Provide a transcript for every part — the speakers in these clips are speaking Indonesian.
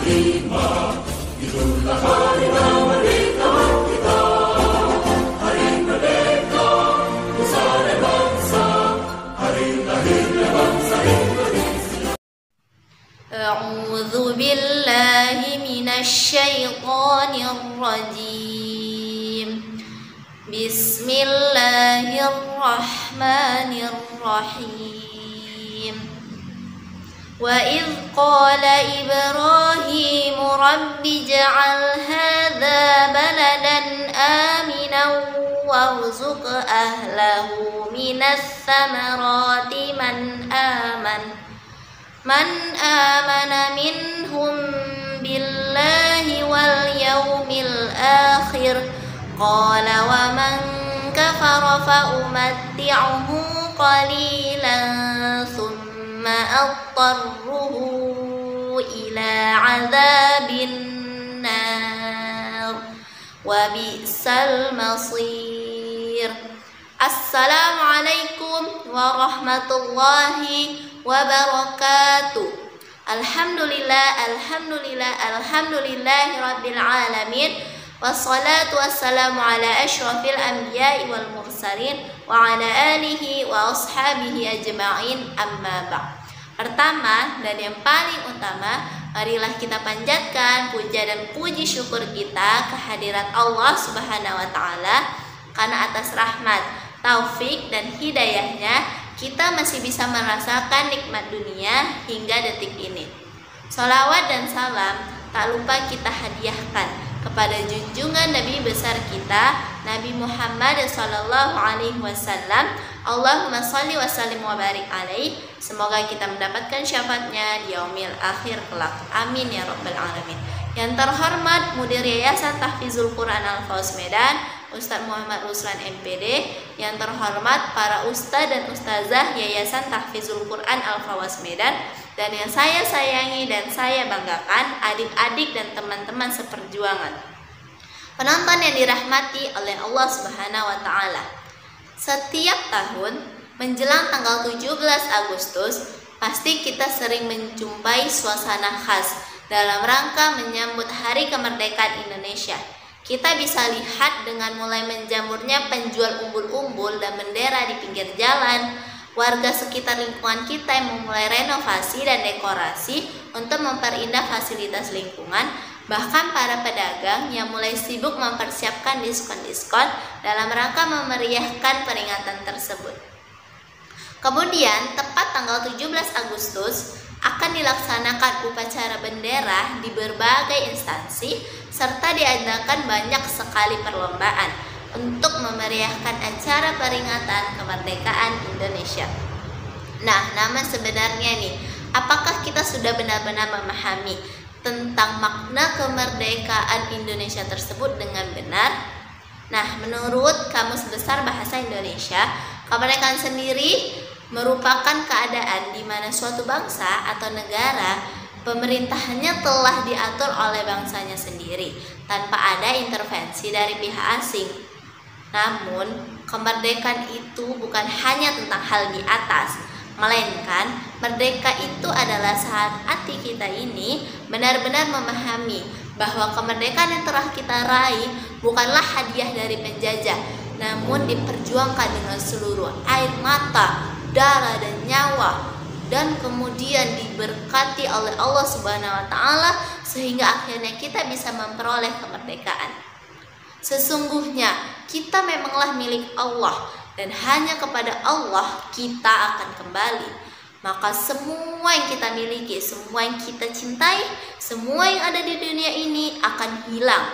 Itulah hari kemerdekaan kita, hari merdeka, nusa dan bangsa, hari lahirnya bangsa Indonesia. A'udzu billahi minasy syaithanir rajim. Bismillahirrahmanirrahim. وَإِذْ قَالَ إِبْرَاهِيمُ رَبِّ اجْعَلْ هَذَا بَلَدًا آمِنًا وَارْزُقْ أَهْلَهُ مِنَ الثَّمَرَاتِ مَنْ آمَنَ مِنْهُمْ بِاللَّهِ وَالْيَوْمِ الْآخِرِ قَالَ وَمَنْ كَفَرَ فَأُمَتِّعُهُ قَلِيلًا ثُمَّ أضطره إلى عذاب النار وبئس المصير. Assalamualaikum warahmatullahi wabarakatuh. Alhamdulillahi rabbil alamin. Wassalatu wassalamu ala asyrafil anbiya'i wal mursalin wa ala alihi wa ashabihi ajma'in, amma ba'd. Pertama dan yang paling utama, marilah kita panjatkan puja dan puji syukur kita kehadirat Allah Subhanahu wa taala, karena atas rahmat, taufik dan hidayahnya kita masih bisa merasakan nikmat dunia hingga detik ini. Sholawat dan salam tak lupa kita hadiahkan kepada junjungan Nabi besar kita, Nabi Muhammad sallallahu alaihi wasallam. Allahumma shalli wa sallim wa barik alaihi. Semoga kita mendapatkan syafaatnya di yaumil akhir kelak. Amin ya rabbal alamin. Yang terhormat Mudir Yayasan Tahfizul Quran Al-Fauz Medan, Ustadz Muhammad Ruslan MPD. Yang terhormat para ustadz dan ustazah Yayasan Tahfizul Quran Al-Fauz Medan. Dan yang saya sayangi dan saya banggakan, adik-adik dan teman-teman seperjuangan, penonton yang dirahmati oleh Allah Subhanahu wa taala. Setiap tahun menjelang tanggal 17 Agustus pasti kita sering menjumpai suasana khas dalam rangka menyambut Hari Kemerdekaan Indonesia. Kita bisa lihat dengan mulai menjamurnya penjual umbul-umbul dan bendera di pinggir jalan, warga sekitar lingkungan kita yang memulai renovasi dan dekorasi untuk memperindah fasilitas lingkungan, bahkan para pedagang yang mulai sibuk mempersiapkan diskon-diskon dalam rangka memeriahkan peringatan tersebut. Kemudian, tepat tanggal 17 Agustus akan dilaksanakan upacara bendera di berbagai instansi serta diadakan banyak sekali perlombaan untuk memeriahkan acara peringatan kemerdekaan Indonesia. Nah, nama sebenarnya nih, apakah kita sudah benar-benar memahami tentang makna kemerdekaan Indonesia tersebut dengan benar? Nah, menurut Kamus Besar Bahasa Indonesia, kemerdekaan sendiri merupakan keadaan di mana suatu bangsa atau negara pemerintahannya telah diatur oleh bangsanya sendiri tanpa ada intervensi dari pihak asing. Namun, kemerdekaan itu bukan hanya tentang hal di atas, melainkan merdeka itu adalah saat hati kita ini benar-benar memahami bahwa kemerdekaan yang telah kita raih bukanlah hadiah dari penjajah, namun diperjuangkan dengan seluruh air mata, darah dan nyawa, dan kemudian diberkati oleh Allah Subhanahu wa taala sehingga akhirnya kita bisa memperoleh kemerdekaan. Sesungguhnya kita memanglah milik Allah dan hanya kepada Allah kita akan kembali. Maka semua yang kita miliki, semua yang kita cintai, semua yang ada di dunia ini akan hilang.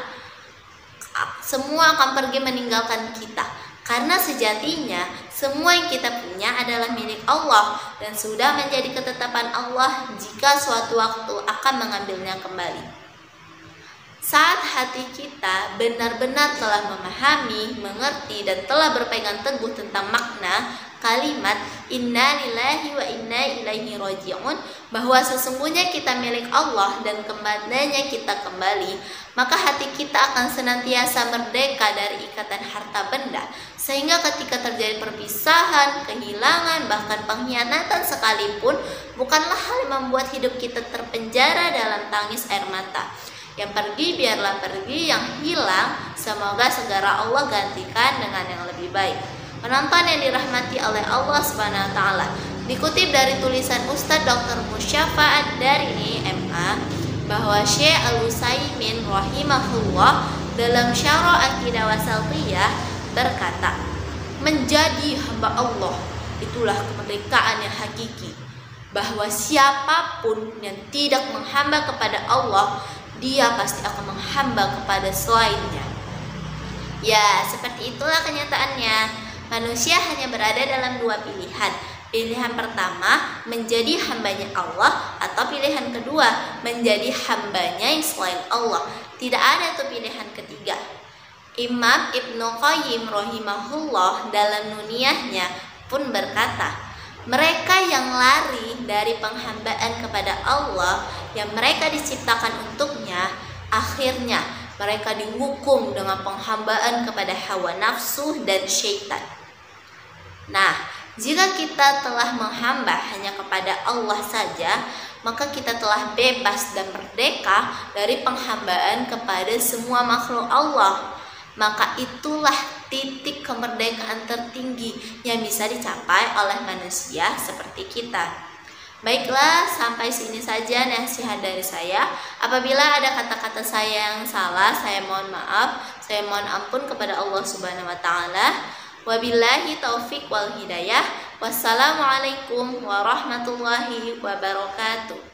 Semua akan pergi meninggalkan kita. Karena sejatinya semua yang kita punya adalah milik Allah dan sudah menjadi ketetapan Allah jika suatu waktu akan mengambilnya kembali. Saat hati kita benar-benar telah memahami, mengerti, dan telah berpegang teguh tentang makna kalimat inna lillahi wa inna ilaihi raji'un, bahwa sesungguhnya kita milik Allah dan kepadanya kita kembali, maka hati kita akan senantiasa merdeka dari ikatan harta benda, sehingga ketika terjadi perpisahan, kehilangan, bahkan pengkhianatan sekalipun bukanlah hal yang membuat hidup kita terpenjara dalam tangis air mata. Yang pergi biarlah pergi, yang hilang semoga segera Allah gantikan dengan yang lebih baik. Penonton yang dirahmati oleh Allah Subhanahu wa taala, dikutip dari tulisan Ustadz Dr. Musyafa dari MA bahwa Syekh Al-Utsaimin rahimahullah dalam Syarah Aqidah Wasatiyah berkata, menjadi hamba Allah itulah kemerdekaan yang hakiki, bahwa siapapun yang tidak menghamba kepada Allah, dia pasti akan menghamba kepada selainnya. Ya, seperti itulah kenyataannya. Manusia hanya berada dalam dua pilihan. Pilihan pertama, menjadi hambanya Allah, atau pilihan kedua, menjadi hambanya yang selain Allah. Tidak ada tuh pilihan ketiga. Imam Ibnu Qayyim rahimahullah dalam Nuniyahnya pun berkata, mereka yang lari dari penghambaan kepada Allah yang mereka diciptakan untuknya, akhirnya mereka dihukum dengan penghambaan kepada hawa nafsu dan syaitan. Nah, jika kita telah menghamba hanya kepada Allah saja, maka kita telah bebas dan merdeka dari penghambaan kepada semua makhluk Allah. Maka itulah titik kemerdekaan tertinggi yang bisa dicapai oleh manusia seperti kita. Baiklah, sampai sini saja nasihat dari saya. Apabila ada kata-kata saya yang salah, saya mohon maaf, saya mohon ampun kepada Allah Subhanahu wa taala. Wabillahi taufik wal hidayah. Wassalamualaikum warahmatullahi wabarakatuh.